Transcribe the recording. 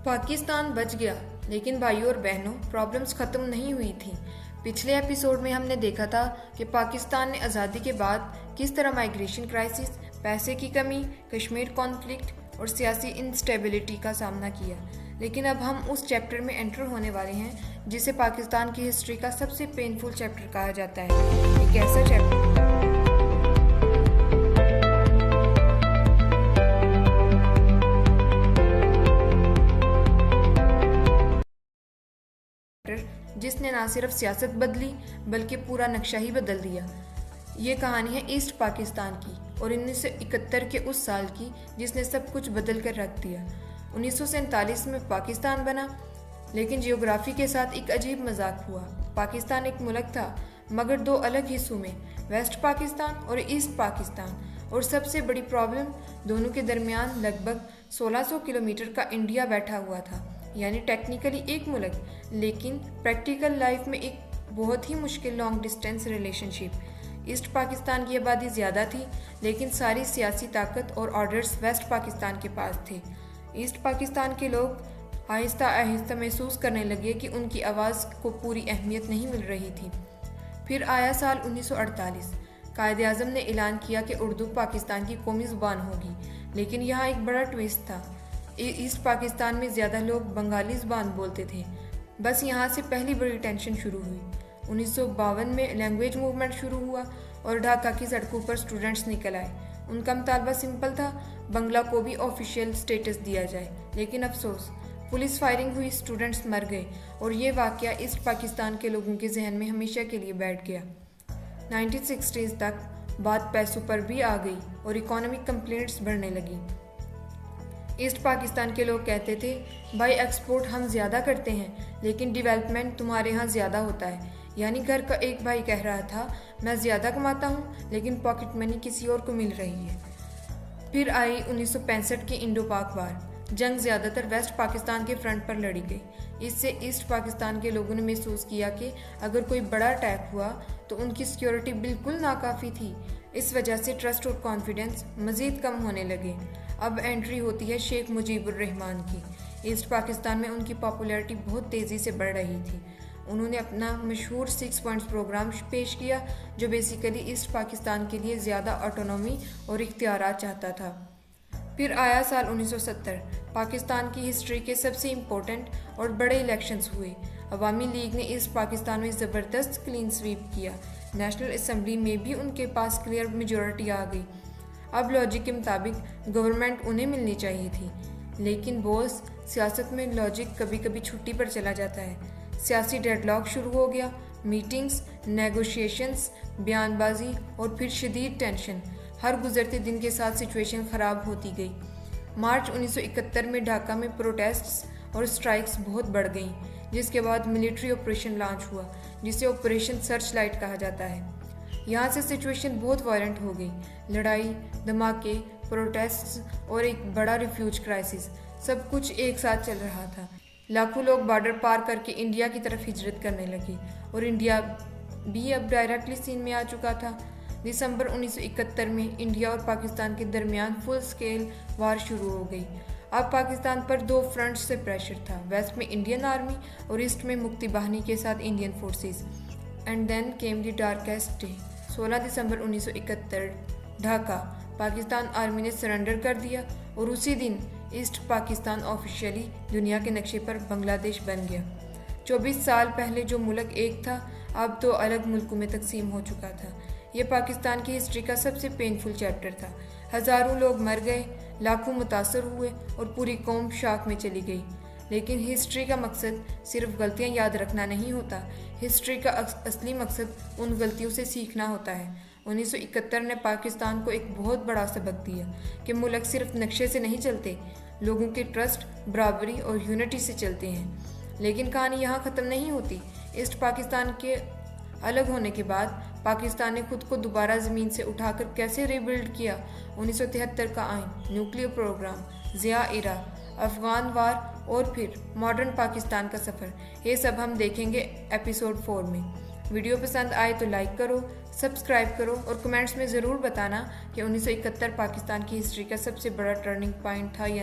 पाकिस्तान बच गया, लेकिन भाइयों और बहनों प्रॉब्लम्स खत्म नहीं हुई थी। पिछले एपिसोड में हमने देखा था कि पाकिस्तान ने आज़ादी के बाद किस तरह माइग्रेशन क्राइसिस, पैसे की कमी, कश्मीर कॉन्फ्लिक्ट और सियासी इंस्टेबिलिटी का सामना किया। लेकिन अब हम उस चैप्टर में एंटर होने वाले हैं जिसे पाकिस्तान की हिस्ट्री का सबसे पेनफुल चैप्टर कहा जाता है। एक ऐसा चैप्टर जिसने ना सिर्फ सियासत बदली बल्कि पूरा नक्शा ही बदल दिया। ये कहानी है ईस्ट पाकिस्तान की और 1971 के उस साल की जिसने सब कुछ बदल कर रख दिया। 1947 में पाकिस्तान बना, लेकिन जियोग्राफी के साथ एक अजीब मजाक हुआ। पाकिस्तान एक मुल्क था, मगर दो अलग हिस्सों में, वेस्ट पाकिस्तान और ईस्ट पाकिस्तान। और सबसे बड़ी प्रॉब्लम, दोनों के दरमियान लगभग 1600 किलोमीटर का इंडिया बैठा हुआ था। यानी टेक्निकली एक मुल्क, लेकिन प्रैक्टिकल लाइफ में एक बहुत ही मुश्किल long distance relationship. East Pakistan की आबादी ज़्यादा थी, लेकिन सारी सियासी ताकत और ऑर्डर्स वेस्ट पाकिस्तान के पास थे। ईस्ट पाकिस्तान के लोग आहिस्ता आहिस्ता महसूस करने लगे कि उनकी आवाज़ को पूरी अहमियत नहीं मिल रही थी। फिर आया साल 1948। कायदे आज़म ने ऐलान किया कि उर्दू पाकिस्तान की कौमी ज़ुबान होगी, लेकिन यहाँ एक बड़ा ट्विस्ट था। ईस्ट पाकिस्तान में ज़्यादा लोग बंगाली ज़ुबान बोलते थे। बस यहाँ से पहली बड़ी टेंशन शुरू हुई। 1952 में लैंग्वेज मूवमेंट शुरू हुआ और ढाका की सड़कों पर स्टूडेंट्स निकल आए। उनका मुतालबा सिंपल था, बंगला को भी ऑफिशियल स्टेटस दिया जाए। लेकिन अफसोस, पुलिस फायरिंग हुई, स्टूडेंट्स मर गए और ये वाक़या ईस्ट पाकिस्तान के लोगों के जहन में हमेशा के लिए बैठ गया। 1960s तक बात पैसों पर भी आ गई और इकोनॉमिक कंप्लेंट्स बढ़ने लगी। ईस्ट पाकिस्तान के लोग कहते थे, भाई एक्सपोर्ट हम ज़्यादा करते हैं, लेकिन डेवलपमेंट तुम्हारे यहाँ ज़्यादा होता है। यानी घर का एक भाई कह रहा था, मैं ज़्यादा कमाता हूँ, लेकिन पॉकेट मनी किसी और को मिल रही है। फिर आई 1965 की इंडो पाक वार। जंग ज़्यादातर वेस्ट पाकिस्तान के फ्रंट पर लड़ी गई। इससे ईस्ट पाकिस्तान के लोगों ने महसूस किया कि अगर कोई बड़ा अटैक हुआ तो उनकी सिक्योरिटी बिल्कुल नाकाफ़ी थी। इस वजह से ट्रस्ट और कॉन्फिडेंस मज़ीद कम होने लगे। अब एंट्री होती है शेख मुजीबुर रहमान की। ईस्ट पाकिस्तान में उनकी पॉपुलैरिटी बहुत तेज़ी से बढ़ रही थी। उन्होंने अपना मशहूर 6 पॉइंट्स प्रोग्राम पेश किया, जो बेसिकली ईस्ट पाकिस्तान के लिए ज़्यादा ऑटोनॉमी और इख्तियारात चाहता था। फिर आया साल 1970। पाकिस्तान की हिस्ट्री के सबसे इम्पोर्टेंट और बड़े इलेक्शंस हुए। अवामी लीग ने ईस्ट पाकिस्तान में ज़बरदस्त क्लीन स्वीप किया। नेशनल असम्बली में भी उनके पास क्लियर मेजॉरिटी आ गई। अब लॉजिक के मुताबिक गवर्नमेंट उन्हें मिलनी चाहिए थी, लेकिन बॉस, सियासत में लॉजिक कभी कभी छुट्टी पर चला जाता है। सियासी डेडलॉक शुरू हो गया। मीटिंग्स, नेगोशिएशंस, बयानबाजी और फिर शदीद टेंशन। हर गुजरते दिन के साथ सिचुएशन ख़राब होती गई। मार्च 1971 में ढाका में प्रोटेस्ट्स और स्ट्राइक्स बहुत बढ़ गईं, जिसके बाद मिलिट्री ऑपरेशन लॉन्च हुआ, जिसे ऑपरेशन सर्च लाइट कहा जाता है। यहाँ से सिचुएशन बहुत वायलेंट हो गई। लड़ाई, धमाके, प्रोटेस्ट्स और एक बड़ा रिफ्यूज क्राइसिस, सब कुछ एक साथ चल रहा था। लाखों लोग बॉर्डर पार करके इंडिया की तरफ हिजरत करने लगे और इंडिया भी अब डायरेक्टली सीन में आ चुका था। दिसंबर 1971 में इंडिया और पाकिस्तान के दरमियान फुल स्केल वार शुरू हो गई। अब पाकिस्तान पर दो फ्रंट्स से प्रेशर था, वेस्ट में इंडियन आर्मी और ईस्ट में मुक्ति बाहिनी के साथ Indian forces. And then came the darkest day. 16 December 1971, Dhaka. Pakistan army ने सरेंडर कर दिया और उसी दिन ईस्ट पाकिस्तान ऑफिशियली दुनिया के नक्शे पर बांग्लादेश बन गया। 24 साल पहले जो मुल्क एक था, अब दो अलग मुल्कों में तकसीम हो चुका था। ये पाकिस्तान की हिस्ट्री का सबसे पेनफुल चैप्टर था। हज़ारों लोग मर गए, लाखों मुतासर हुए और पूरी कौम शॉक में चली गई। लेकिन हिस्ट्री का मकसद सिर्फ गलतियां याद रखना नहीं होता। हिस्ट्री का असली मकसद उन गलतियों से सीखना होता है। 1971 ने पाकिस्तान को एक बहुत बड़ा सबक दिया कि मुल्क सिर्फ नक्शे से नहीं चलते, लोगों के ट्रस्ट, बराबरी और यूनिटी से चलते हैं। लेकिन कहानी यहाँ ख़त्म नहीं होती। ईस्ट पाकिस्तान के अलग होने के बाद पाकिस्तान ने खुद को दोबारा ज़मीन से उठाकर कैसे रीबिल्ड किया। 1973 का आइन, न्यूक्लियर प्रोग्राम, ज़िया इरा, अफ़गान वार और फिर मॉडर्न पाकिस्तान का सफ़र, ये सब हम देखेंगे एपिसोड 4 में। वीडियो पसंद आए तो लाइक करो, सब्सक्राइब करो और कमेंट्स में ज़रूर बताना कि 1971 पाकिस्तान की हिस्ट्री का सबसे बड़ा टर्निंग पॉइंट था या